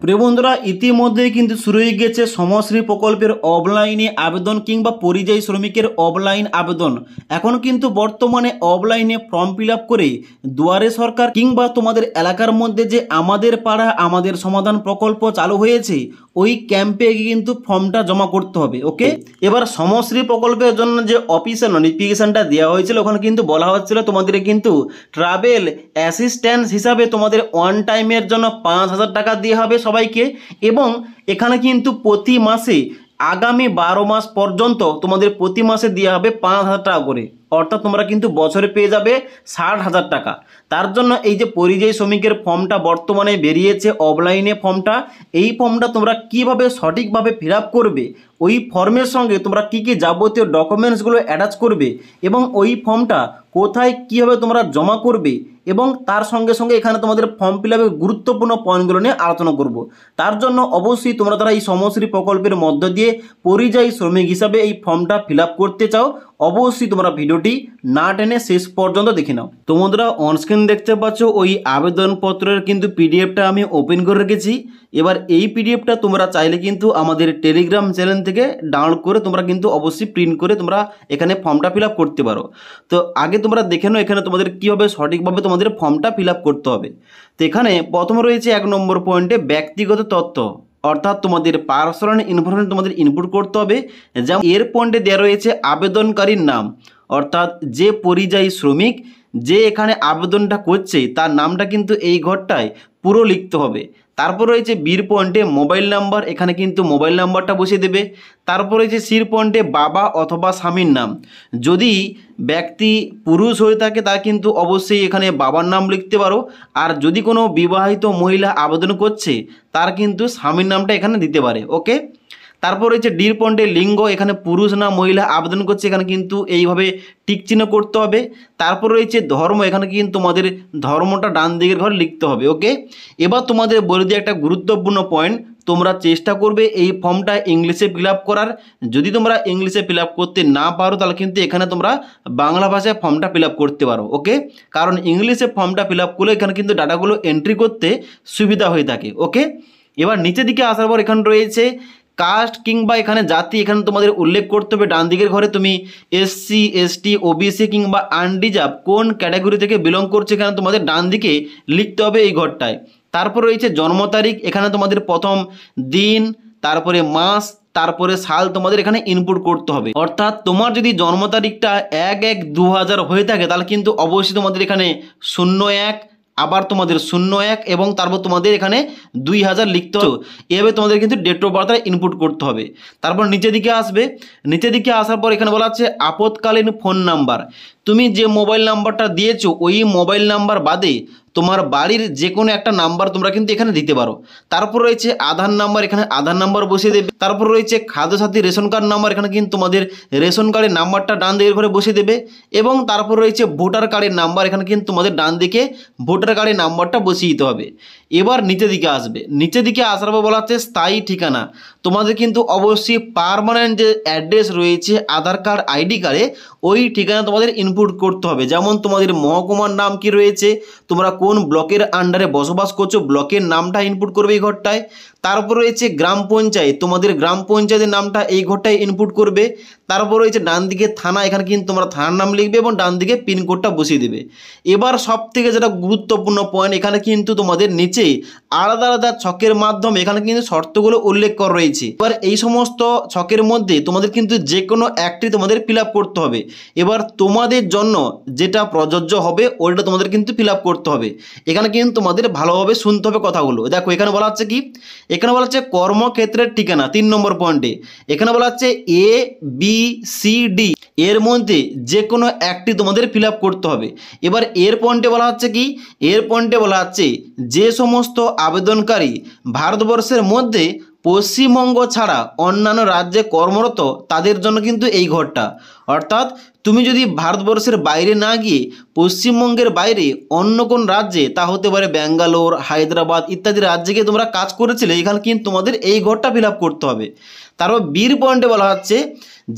প্রিয় বন্ধুরা, ইতিমধ্যেই কিন্তু শুরু হয়ে গেছে সমশ্রী প্রকল্পের অফলাইনে আবেদন কিংবা পরিযায়ী শ্রমিকের অফলাইন আবেদন। এখন কিন্তু বর্তমানে অফলাইনে ফর্ম ফিল আপ করে দুয়ারে সরকার কিংবা তোমাদের এলাকার মধ্যে যে আমাদের পাড়া আমাদের সমাধান প্রকল্প চালু হয়েছে ওই ক্যাম্পে কিন্তু ফর্মটা জমা করতে হবে। ওকে, এবার সমশ্রী প্রকল্পের জন্য যে অফিসিয়াল নোটিফিকেশনটা দেওয়া হয়েছিল ওখানে কিন্তু বলা হচ্ছিল তোমাদের কিন্তু ট্রাভেল অ্যাসিস্ট্যান্স হিসাবে তোমাদের ওয়ান টাইমের জন্য 5,000 টাকা দেওয়া হবে সবাইকে, এবং এখানে কিন্তু প্রতি মাসে আগামী 12 মাস পর্যন্ত তোমাদের প্রতি মাসে দেওয়া হবে 5,000 টাকা করে, অর্থাৎ তোমরা কিন্তু বছরে পেয়ে যাবে 60,000 টাকা। তার জন্য এই যে পরিযায়ী শ্রমিকের ফর্মটা বর্তমানে বেরিয়েছে অফলাইনে ফর্মটা, এই ফর্মটা তোমরা কিভাবে সঠিকভাবে ফিল আপ করবে, ওই ফর্মের সঙ্গে তোমরা কী কী যাবতীয় ডকুমেন্টসগুলো অ্যাটাচ করবে এবং ওই ফর্মটা কোথায় কীভাবে তোমরা জমা করবে, এবং তার সঙ্গে সঙ্গে এখানে তোমাদের ফর্ম ফিল আপের গুরুত্বপূর্ণ পয়েন্টগুলো নিয়ে আলোচনা করব। তার জন্য অবশ্যই তোমরা যারা এই সমশ্রী প্রকল্পের মধ্য দিয়ে পরিযায়ী শ্রমিক হিসাবে এই ফর্মটা ফিল আপ করতে চাও অবশ্যই তোমরা ভিডিওটি না টেনে শেষ পর্যন্ত দেখে নাও। তো বন্ধুরা, অনস্ক্রিন দেখতে পাচ্ছ ওই আবেদনপত্রের কিন্তু পিডিএফটা আমি ওপেন করে রেখেছি। এবার এই পিডিএফটা তোমরা চাইলে কিন্তু আমাদের টেলিগ্রাম চ্যানেল থেকে ডাউনলোড করে তোমরা কিন্তু অবশ্যই প্রিন্ট করে তোমরা এখানে ফর্মটা ফিল আপ করতে পারো। তো আগে তোমরা দেখে নাও এখানে তোমাদের কীভাবে সঠিকভাবে তোমাদের ফর্মটা ফিল আপ করতে হবে। তো এখানে প্রথমে রয়েছে 1 নম্বর পয়েন্টে ব্যক্তিগত তথ্য, অর্থাৎ তোমাদের পার্সোনাল ইনফরমেশন তোমাদের ইনপুট করতে হবে। যেমন এর পয়েন্টে দেওয়া রয়েছে আবেদনকারীর নাম, অর্থাৎ যে পরিযায়ী শ্রমিক যে এখানে আবেদনটা করছে তার নামটা কিন্তু এই ঘরটায় পুরো লিখতে হবে। তারপর রয়েছে বির পয়েন্টে মোবাইল নাম্বার, এখানে কিন্তু মোবাইল নাম্বারটা বসিয়ে দেবে। তারপর রয়েছে সির পয়েন্টে বাবা অথবা স্বামীর নাম, যদি ব্যক্তি পুরুষ হয়ে থাকে তা কিন্তু অবশ্যই এখানে বাবার নাম লিখতে পারো, আর যদি কোনো বিবাহিত মহিলা আবেদন করছে তার কিন্তু স্বামীর নামটা এখানে দিতে পারে। ওকে, তারপর রয়েছে ডির পয়েন্টে লিঙ্গ, এখানে পুরুষ না মহিলা আবেদন করছে এখানে কিন্তু এইভাবে টিক চিহ্ন করতে হবে। তারপর রয়েছে ধর্ম, এখানে কিন্তু তোমাদের ধর্মটা ডান দিকের ঘরে লিখতে হবে। ওকে, এবার তোমাদের বলে দিয়ে একটা গুরুত্বপূর্ণ পয়েন্ট, তোমরা চেষ্টা করবে এই ফর্মটা ইংলিশে ফিল আপ করার। যদি তোমরা ইংলিশে ফিল আপ করতে না পারো তাহলে কিন্তু এখানে তোমরা বাংলা ভাষায় ফর্মটা ফিল আপ করতে পারো। ওকে, কারণ ইংলিশে ফর্মটা ফিল আপ করলে এখানে কিন্তু ডাটাগুলো এন্ট্রি করতে সুবিধা হয়ে থাকে। ওকে, এবার নিচের দিকে আসার পর এখানে রয়েছে কাস্ট কিংবা এখানে জাতি, এখানে তোমাদের উল্লেখ করতে হবে ডান দিকের ঘরে তুমি এসসি এসটি ওবিসি কিংবা আনরিজার্ভ কোন ক্যাটাগরি থেকে বিলং করছে এখানে তোমাদের ডান দিকে লিখতে হবে এই ঘরটায়। তারপর রয়েছে জন্ম তারিখ, এখানে তোমাদের প্রথম দিন, তারপরে মাস, তারপরে সাল তোমাদের এখানে ইনপুট করতে হবে। অর্থাৎ তোমার যদি জন্ম তারিখটা 1/1/2000 হয়ে থাকে তাহলে কিন্তু অবশ্যই তোমাদের এখানে 01, আবার তোমাদের 01 এবং তারপর তোমাদের এখানে 2000 লিখতে হবে। এভাবে তোমাদের কিন্তু ডেট অফ বার্থটা ইনপুট করতে হবে। তারপর নিচের দিকে আসবে, নিচের দিকে আসার পর এখানে বলা আছে আপৎকালীন ফোন নাম্বার, তুমি যে মোবাইল নাম্বারটা দিয়েছো ওই মোবাইল নাম্বার বাদে তোমার বাড়ির যে কোনো একটা নাম্বার তোমরা কিন্তু এখানে দিতে পারো। তারপর রয়েছে আধার নাম্বার, এখানে আধার নাম্বার বসিয়ে দেবে। তারপর রয়েছে খাদ্যসাথী রেশন কার্ড নাম্বার, এখানে কিন্তু তোমাদের রেশন কার্ডের নাম্বারটা ডান দিকের ঘরে বসিয়ে দেবে। এবং তারপর রয়েছে ভোটার কার্ডের নাম্বার, এখানে কিন্তু তোমাদের ডান দিকে ভোটার কার্ডের নাম্বারটা বসিয়ে দিতে হবে। এবার নিচের দিকে আসবে, নিচের দিকে আসার পর বলা হচ্ছে স্থায়ী ঠিকানা, তোমাদের কিন্তু অবশ্যই পার্মানেন্ট যে অ্যাড্রেস রয়েছে আধার কার্ড আইডি কার্ডে ওই ঠিকানা তোমাদের ইনপুট করতে হবে। যেমন তোমাদের মহকুমার নাম কি রয়েছে, তোমরা কোন ব্লকের আন্ডারে বসবাস করছো ব্লকের নামটা ইনপুট করবে এই ঘরটায়। তারপর রয়েছে গ্রাম পঞ্চায়েত, তোমাদের গ্রাম পঞ্চায়েতের নামটা এই ঘরটায় ইনপুট করবে। তারপর রয়েছে ডান দিকে থানা, এখানে কিন্তু তোমরা থানার নাম লিখবে এবং ডান দিকে পিনকোডটা বসিয়ে দেবে। এবার সব থেকে যেটা গুরুত্বপূর্ণ পয়েন্ট, এখানে কিন্তু তোমাদের নিচে আলাদা আলাদা ছকের মাধ্যমে এখানে কিন্তু শর্তগুলো উল্লেখ করা রয়েছে। এবার এই সমস্ত ছকের মধ্যে তোমাদের কিন্তু যে কোনো একটি তোমাদের ফিল আপ করতে হবে। এবার তোমাদের জন্য যেটা প্রযোজ্য হবে ওইটা তোমাদের কিন্তু ফিল আপ করতে হবে। এখানে কিন্তু তোমাদের ভালোভাবে শুনতে হবে কথাগুলো। দেখো এখানে বলা হচ্ছে কি, এখানে বলা হচ্ছে কর্মক্ষেত্রের ঠিকানা 3 নম্বর পয়েন্টে, এখানে বলা হচ্ছে ABCD এর মধ্যে যে কোনো একটি তোমাদের ফিল আপ করতে হবে। এবার এর পয়েন্টে বলা হচ্ছে কি, এর পয়েন্টে বলা হচ্ছে যে সমস্ত আবেদনকারী ভারতবর্ষের মধ্যে পশ্চিমবঙ্গ ছাড়া অন্যান্য রাজ্যে কর্মরত তাদের জন্য কিন্তু এই ঘরটা। অর্থাৎ তুমি যদি ভারতবর্ষের বাইরে না গিয়ে পশ্চিমবঙ্গের বাইরে অন্য কোন রাজ্যে, তা হতে পারে ব্যাঙ্গালোর, হায়দ্রাবাদ ইত্যাদি রাজ্যে গিয়ে তোমরা কাজ করেছিলে, এখানে কিন্তু তোমাদের এই ঘরটা ফিল আপ করতে হবে। তারপর বির পয়েন্টে বলা হচ্ছে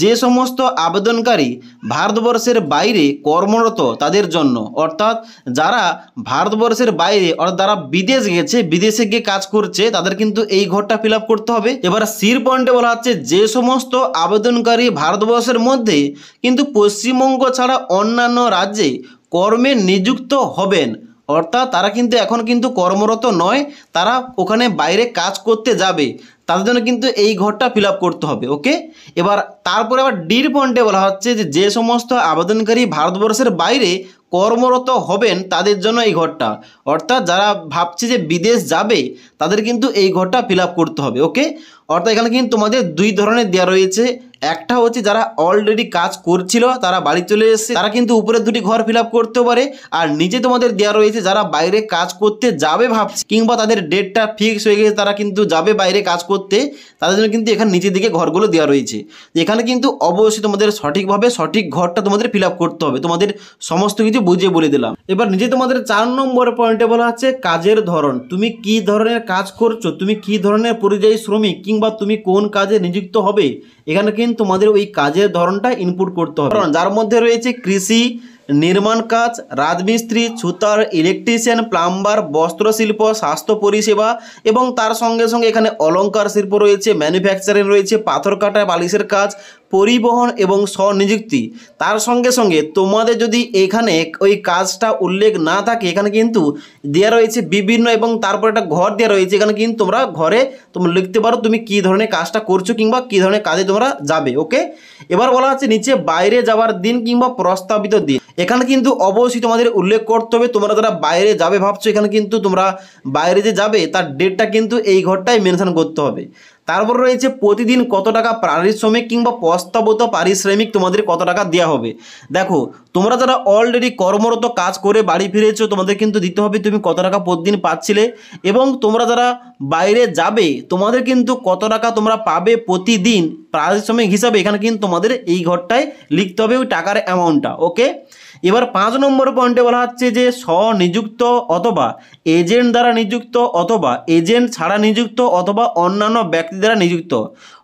যে সমস্ত আবেদনকারী ভারতবর্ষের বাইরে কর্মরত তাদের জন্য, অর্থাৎ যারা ভারতবর্ষের বাইরে অর্থাৎ যারা বিদেশ গেছে, বিদেশে গিয়ে কাজ করছে, তাদের কিন্তু এই ঘরটা ফিল আপ করতে হবে। এবার সির পয়েন্টে বলা হচ্ছে যে সমস্ত আবেদনকারী ভারতবর্ষের মধ্যে কিন্তু পশ্চিমবঙ্গ ছাড়া অন্যান্য রাজ্যে কর্মে নিযুক্ত হবেন, অর্থাৎ তারা কিন্তু এখন কিন্তু কর্মরত নয়, তারা ওখানে বাইরে কাজ করতে যাবে, তাদের জন্য কিন্তু এই ঘরটা ফিল আপ করতে হবে। ওকে, এবার তারপরে আবার ডির পয়েন্টে বলা হচ্ছে যে সমস্ত আবেদনকারী ভারতবর্ষের বাইরে কর্মরত হবেন তাদের জন্য এই ঘরটা, অর্থাৎ যারা ভাবছে যে বিদেশ যাবে তাদের কিন্তু এই ঘরটা ফিল আপ করতে হবে। ওকে, অর্থাৎ এখানে কিন্তু তোমাদের দুই ধরনের দেওয়া রয়েছে। একটা হচ্ছে যারা অলরেডি কাজ করছিল তারা বাড়ি চলে এসেছে, তারা কিন্তু উপরের দুটি ঘর ফিল আপ করতে পারে, আর নিচে তোমাদের দেওয়া রয়েছে যারা বাইরে কাজ করতে যাবে ভাবছে, কিংবা তাদের ডেটটা ফিক্স হয়ে গেছে, তারা কিন্তু যাবে বাইরে কাজ করতে, তাদের জন্য কিন্তু এখানে নিচের দিকে ঘরগুলো দেওয়া রয়েছে। এখানে কিন্তু অবশ্যই তোমাদের সঠিকভাবে সঠিক ঘরটা তোমাদের ফিল আপ করতে হবে, তোমাদের সমস্ত কিছু বুঝিয়ে বলে দিলাম। এবার নিচে তোমাদের 4 নম্বর পয়েন্টে বলা আছে কাজের ধরন, তুমি কি ধরনের কাজ করছো, তুমি কি ধরনের পরিযায়ী শ্রমিক কিংবা তুমি কোন কাজে নিযুক্ত হবে, এখানে কিন্তু তোমাদের ওই কাজের ধরনটা ইনপুট করতে হবে, যার মধ্যে রয়েছে কৃষি, নির্মাণ কাজ, রাজমিস্ত্রি, ছুতার, ইলেকট্রিশিয়ান, প্লাম্বার, বস্ত্রশিল্প, স্বাস্থ্য পরিষেবা এবং তার সঙ্গে সঙ্গে এখানে অলংকার শিল্প রয়েছে, ম্যানুফ্যাকচারিং রয়েছে, পাথর কাটা, বালিশের কাজ, পরিবহন এবং স্বনিযুক্তি। তার সঙ্গে সঙ্গে তোমাদের যদি এখানে ওই কাজটা উল্লেখ না থাকে, এখানে কিন্তু দেওয়া রয়েছে বিভিন্ন, এবং তারপর একটা ঘর দেওয়া রয়েছে, এখানে কিন্তু তোমরা ঘরে তোমরা লিখতে পারো তুমি কী ধরনের কাজটা করছো কিংবা কী ধরনের কাজে তোমরা যাবে। ওকে, এবার বলা হচ্ছে নিচে বাইরে যাওয়ার দিন কিংবা প্রস্তাবিত দিন, এখানে কিন্তু অবশ্যই তোমাদের উল্লেখ করতে হবে তোমরা যারা বাইরে যাবে ভাবছো, এখানে কিন্তু তোমরা বাইরে যে যাবে তার ডেটটা কিন্তু এই ঘরটায় মেনশন করতে হবে। তারপর রয়েছে প্রতিদিন কত টাকা পারিশ্রমিক কিংবা প্রস্তাবিত পারিশ্রমিক তোমাদের কত টাকা দেওয়া হবে। দেখো তোমরা যারা অলরেডি কর্মরত কাজ করে বাড়ি ফিরেছো, তোমাদের কিন্তু দিতে হবে তুমি কত টাকা প্রতিদিন পাচ্ছিলে, এবং তোমরা যারা বাইরে যাবে তোমাদের কিন্তু কত টাকা তোমরা পাবে প্রতিদিন পারিশ্রমিক হিসাবে, এখানে কিন্তু তোমাদের এই ঘরটায় লিখতে হবে ওই টাকার অ্যামাউন্টটা। ওকে, এবার 5 নম্বর পয়েন্টে বলা হচ্ছে যে স্বনিযুক্ত অথবা এজেন্ট দ্বারা নিযুক্ত অথবা এজেন্ট ছাড়া নিযুক্ত অথবা অন্যান্য ব্যক্তি দ্বারা নিযুক্ত,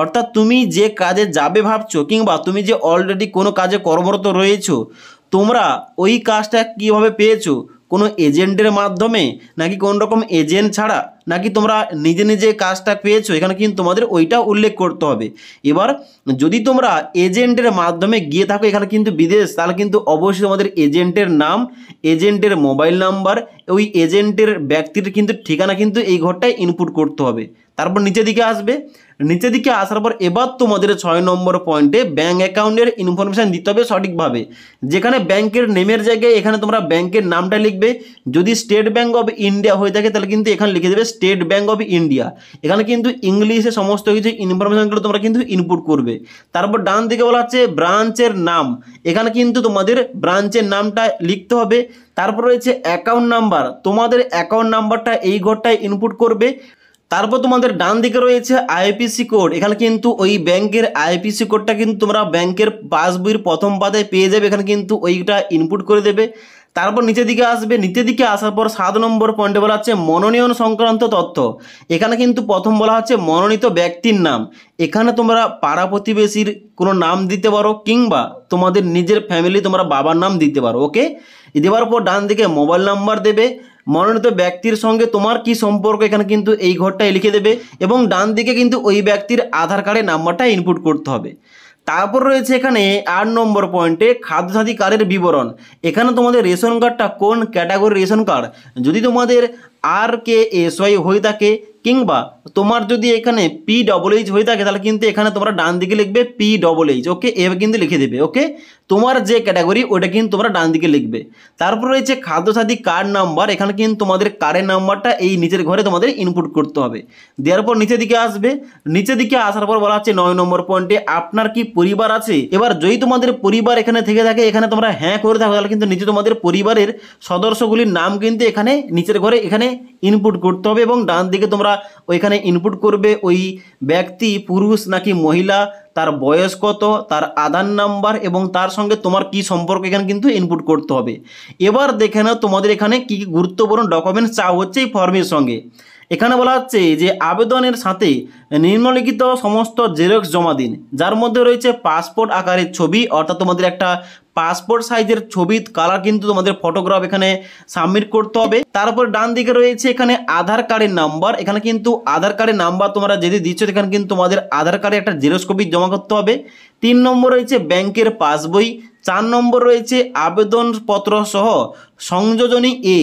অর্থাৎ তুমি যে কাজে যাবে ভাবছো কিংবা তুমি যে অলরেডি কোনো কাজে কর্মরত রয়েছো, তোমরা ওই কাজটা কীভাবে পেয়েছো, কোনো এজেন্টের মাধ্যমে নাকি কোন রকম এজেন্ট ছাড়া, নাকি তোমরা নিজে নিজে কাজটা পেয়েছো, এখানে কিন্তু তোমাদের ওইটা উল্লেখ করতে হবে। এবার যদি তোমরা এজেন্টের মাধ্যমে গিয়ে থাকো এখানে কিন্তু বিদেশ, তাহলে কিন্তু অবশ্যই তোমাদের এজেন্টের নাম, এজেন্টের মোবাইল নাম্বার, ওই এজেন্টের ব্যক্তির কিন্তু ঠিকানা কিন্তু এই ঘরটায় ইনপুট করতে হবে। তারপর নিচের দিকে আসবে, নিচের দিকে আসার পর এবার তোমাদের 6 নম্বর পয়েন্টে ব্যাঙ্ক অ্যাকাউন্টের ইনফরমেশান দিতে হবে সঠিকভাবে, যেখানে ব্যাংকের নেমের জায়গায় এখানে তোমরা ব্যাংকের নামটা লিখবে। যদি স্টেট ব্যাঙ্ক অফ ইন্ডিয়া হয়ে থাকে তাহলে কিন্তু এখানে লিখে দেবে স্টেট ব্যাঙ্ক অফ ইন্ডিয়া, এখানে কিন্তু ইংলিশে সমস্ত কিছু ইনফরমেশানগুলো তোমরা কিন্তু ইনপুট করবে। তারপর ডান দিকে বলা হচ্ছে ব্রাঞ্চের নাম, এখানে কিন্তু তোমাদের ব্রাঞ্চের নামটা লিখতে হবে। তারপর রয়েছে অ্যাকাউন্ট নাম্বার, তোমাদের অ্যাকাউন্ট নাম্বারটা এই ঘরটায় ইনপুট করবে। তারপর তোমাদের ডান দিকে রয়েছে আইপিসি কোড, এখানে কিন্তু ওই ব্যাংকের আইপিসি কোডটা কিন্তু তোমরা ব্যাংকের পাসবইয়ের প্রথম পাতায় পেয়ে যাবে, এখানে কিন্তু ওইটা ইনপুট করে দেবে। তারপর নিচের দিকে আসবে, নিচের দিকে আসার পর 7 নম্বর পয়েন্টে বলা হচ্ছে মনোনয়ন সংক্রান্ত তথ্য, এখানে কিন্তু প্রথম বলা হচ্ছে মনোনীত ব্যক্তির নাম, এখানে তোমরা পাড়া প্রতিবেশীর কোনো নাম দিতে পারো কিংবা তোমাদের নিজের ফ্যামিলি তোমরা বাবার নাম দিতে পারো। ওকে, দেওয়ার পর ডান দিকে মোবাইল নাম্বার দেবে, মনোনীত ব্যক্তির সঙ্গে তোমার কি সম্পর্ক এখানে কিন্তু এই ঘরটায় লিখে দেবে, এবং ডান দিকে কিন্তু ওই ব্যক্তির আধার কার্ডের নাম্বারটা ইনপুট করতে হবে। তারপর রয়েছে এখানে 8 নম্বর পয়েন্টে খাদ্যসাথী কার্ডের বিবরণ, এখানে তোমাদের রেশন কার্ডটা কোন ক্যাটাগরির রেশন কার্ড, যদি তোমাদের RKSY হয়ে থাকে কিংবা তোমার যদি এখানে PHH হয়ে থাকে তাহলে কিন্তু এখানে তোমরা ডান দিকে লিখবে PHH। ওকে, এভাবে কিন্তু লিখে দেবে। ওকে, তোমার যে ক্যাটাগরি ওটা কিন্তু তোমরা ডান দিকে লিখবে। তারপর রয়েছে খাদ্যসাথী কার্ড নাম্বার, এখানে কিন্তু তোমাদের কার্ডের নাম্বারটা এই নিচের ঘরে তোমাদের ইনপুট করতে হবে। দেওয়ার পর নিচের দিকে আসবে, নিচের দিকে আসার পর বলা হচ্ছে 9 নম্বর পয়েন্টে আপনার কি পরিবার আছে। এবার যদি তোমাদের পরিবার এখানে থেকে থাকে, এখানে তোমরা হ্যাঁ করে থাকো, তাহলে কিন্তু নিচে তোমাদের পরিবারের সদস্যগুলির নাম কিন্তু এখানে নিচের ঘরে এখানে ইনপুট করতে হবে, এবং ডান দিকে তোমরা ওইখানে ইনপুট করবে ওই ব্যক্তি পুরুষ নাকি মহিলা, তার বয়স কত, তার আধার নাম্বার এবং তার সঙ্গে তোমার কি সম্পর্ক এখানে কিন্তু ইনপুট করতে হবে। এবার দেখে নাও তোমাদের এখানে কী কী গুরুত্বপূর্ণ ডকুমেন্টস চাওয়া হচ্ছে এই ফর্মের সঙ্গে। এখানে বলা হচ্ছে যে আবেদনের সাথে নিম্নলিখিত সমস্ত জেরক্স জমা দিন, যার মধ্যে রয়েছে পাসপোর্ট আকারের ছবি, অর্থাৎ তোমাদের একটা পাসপোর্ট সাইজের ছবি কালার কিন্তু তোমাদের ফটোগ্রাফ এখানে সাবমিট করতে হবে। তারপর ডান দিকে রয়েছে এখানে আধার কার্ডের নাম্বার, এখানে কিন্তু আধার কার্ডের নাম্বার তোমরা যদি দিচ্ছ এখানে কিন্তু তোমাদের আধার কার্ডে একটা জেরক্স কপি জমা করতে হবে। 3 নম্বর রয়েছে ব্যাংকের পাসবই। 4 নম্বর রয়েছে আবেদনপত্র সহ সংযোজনী এ,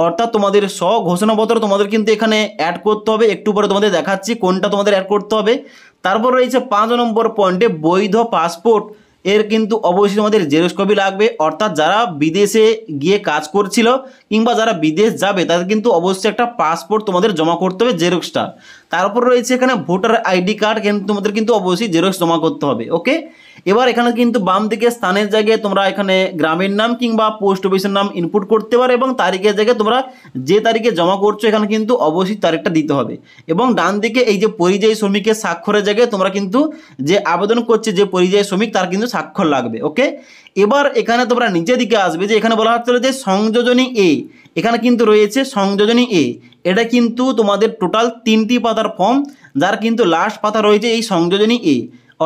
অর্থাৎ তোমাদের ঘোষণাপত্র তোমাদের কিন্তু এখানে অ্যাড করতে হবে, একটু পরে তোমাদের দেখাচ্ছি কোনটা তোমাদের অ্যাড করতে হবে। তারপর রয়েছে 5 নম্বর পয়েন্টে বৈধ পাসপোর্ট এর কিন্তু অবশ্যই তোমাদের জেরক্স কপি লাগবে, অর্থাৎ যারা বিদেশে গিয়ে কাজ করছিল কিংবা যারা বিদেশ যাবে তাদের কিন্তু অবশ্যই একটা পাসপোর্ট তোমাদের জমা করতে হবে জেরক্সটা। তারপর রয়েছে এখানে ভোটার আইডি কার্ড, কিন্তু তোমাদের কিন্তু অবশ্যই জেরক্স জমা করতে হবে। ওকে, এবার এখানে কিন্তু বাম দিকে স্থানের জায়গায় তোমরা এখানে গ্রামের নাম কিংবা পোস্ট অফিসের নাম ইনপুট করতে পারো এবং তারিখের জায়গায় তোমরা যে তারিখে জমা করছো এখানে কিন্তু অবশ্যই তারিখটা দিতে হবে। এবং ডান দিকে এই যে পরিযায়ী শ্রমিকের স্বাক্ষরের জায়গায় তোমরা কিন্তু যে আবেদন করছে যে পরিযায়ী শ্রমিক তার কিন্তু স্বাক্ষর লাগবে। ওকে, এবার এখানে তোমরা নিচের দিকে আসবে যে এখানে বলা হচ্ছিল যে সংযোজনী এ, এখানে কিন্তু রয়েছে সংযোজনী এ, এটা কিন্তু তোমাদের টোটাল 3টি পাতার ফর্ম, যার কিন্তু লাস্ট পাতা রয়েছে এই সংযোজনী এ,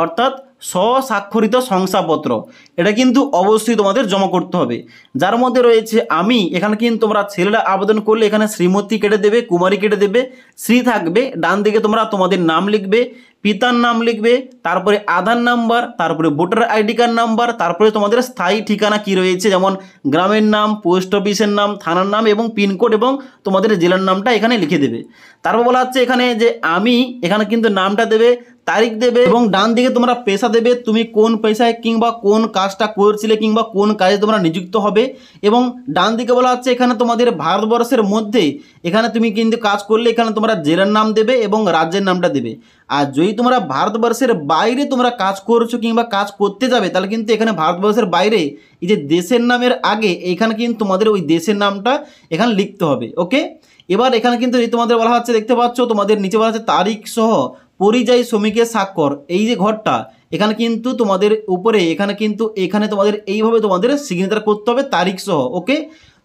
অর্থাৎ স্বস্বাক্ষরিত শংসাপত্র, এটা কিন্তু অবশ্যই তোমাদের জমা করতে হবে। যার মধ্যে রয়েছে আমি, এখানে কিন্তু তোমরা ছেলেরা আবেদন করলে এখানে শ্রীমতী কেটে দেবে, কুমারী কেটে দেবে, শ্রী থাকবে, ডান দিকে তোমরা তোমাদের নাম লিখবে, পিতার নাম লিখবে, তারপরে আধার নাম্বার, তারপরে ভোটার আইডি কার্ড নাম্বার, তারপরে তোমাদের স্থায়ী ঠিকানা কি রয়েছে যেমন গ্রামের নাম, পোস্ট অফিসের নাম, থানার নাম এবং পিনকোড এবং তোমাদের জেলার নামটা এখানে লিখে দেবে। তারপর বলা হচ্ছে এখানে যে আমি, এখানে কিন্তু নামটা দেবে, তারিখ দেবে এবং ডান দিকে তোমরা পেশা দেবে, তুমি কোন পেশায় কিংবা কোন কাজটা করছিলে কিংবা কোন কাজে তোমরা নিযুক্ত হবে। এবং ডান দিকে বলা হচ্ছে এখানে তোমাদের ভারতবর্ষের মধ্যে এখানে তুমি কিন্তু কাজ করলে এখানে তোমরা জেলার নাম দেবে এবং রাজ্যের নামটা দেবে। আর যদি তোমরা ভারতবর্ষের বাইরে তোমরা কাজ করছো কিংবা কাজ করতে যাবে তাহলে কিন্তু এখানে ভারতবর্ষের বাইরে এই যে দেশের নামের আগে এইখানে কিন্তু তোমাদের ওই দেশের নামটা এখানে লিখতে হবে। ওকে, এবার এখানে কিন্তু তোমাদের বলা হচ্ছে দেখতে পাচ্ছ তোমাদের নিচে বলা হচ্ছে তারিখ সহ পরিযায়ী শ্রমিকের স্বাক্ষর, এই যে ঘরটা এখানে কিন্তু তোমাদের উপরে এখানে তোমাদের এইভাবে তোমাদের সিগনেচার করতে হবে তারিখ সহ। ওকে,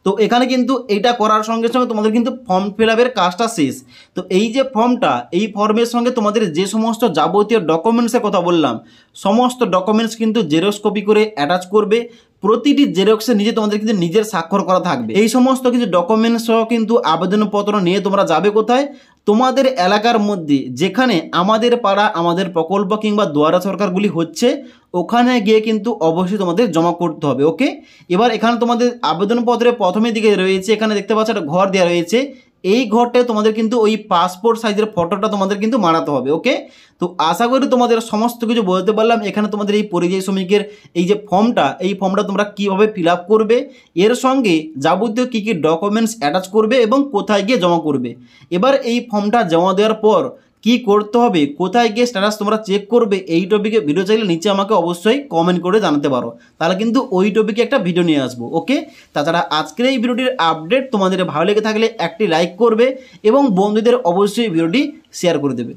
তো এখানে কিন্তু এইটা করার সঙ্গে সঙ্গে তোমাদের কিন্তু ফর্ম ফিল আপের কাজটা শেষ। তো এই যে ফর্মটা, এই ফর্মের সঙ্গে তোমাদের যে সমস্ত যাবতীয় ডকুমেন্টসের কথা বললাম সমস্ত ডকুমেন্টস কিন্তু জেরক্স কপি করে অ্যাটাচ করবে, প্রতিটি জেরক্সের নিচে তোমাদের কিন্তু নিজের স্বাক্ষর করা থাকবে। এই সমস্ত কিছু ডকুমেন্টস সহ কিন্তু আবেদনপত্র নিয়ে তোমরা যাবে কোথায়, তোমাদের এলাকার মধ্যে যেখানে আমাদের পাড়া আমাদের প্রকল্প কিংবা দুয়ারা সরকারগুলি হচ্ছে ওখানে গিয়ে কিন্তু অবশ্যই তোমাদের জমা করতে হবে। ওকে, এবার এখানে তোমাদের আবেদনপত্রের প্রথমের দিকে রয়েছে এখানে দেখতে পাচ্ছ একটা ঘর দেওয়া রয়েছে, এই ঘরটায় তোমাদের কিন্তু ওই পাসপোর্ট সাইজের ফটোটা তোমাদের কিন্তু মারাতে হবে। ওকে, তো আশা করি তোমাদের সমস্ত কিছু বলতে পারলাম। এখানে তোমাদের এই পরিযায়ী শ্রমিকের এই যে ফর্মটা, এই ফর্মটা তোমরা কীভাবে ফিল আপ করবে, এর সঙ্গে যাবতীয় কী কী ডকুমেন্টস অ্যাটাচ করবে এবং কোথায় গিয়ে জমা করবে। এবার এই ফর্মটা জমা দেওয়ার পর কি করতে হবে, কোথায় গিয়ে স্ট্যাটাস তোমরা চেক করবে, এই টপিকে ভিডিও চাইলে নিচে আমাকে অবশ্যই কমেন্ট করে জানাতে পারো, তাহলে কিন্তু ওই টপিকে একটা ভিডিও নিয়ে আসবো। ওকে, তাছাড়া আজকের এই ভিডিওটির আপডেট তোমাদের ভালো লেগে থাকলে একটি লাইক করবে এবং বন্ধুদের অবশ্যই ভিডিওটি শেয়ার করে দেবে।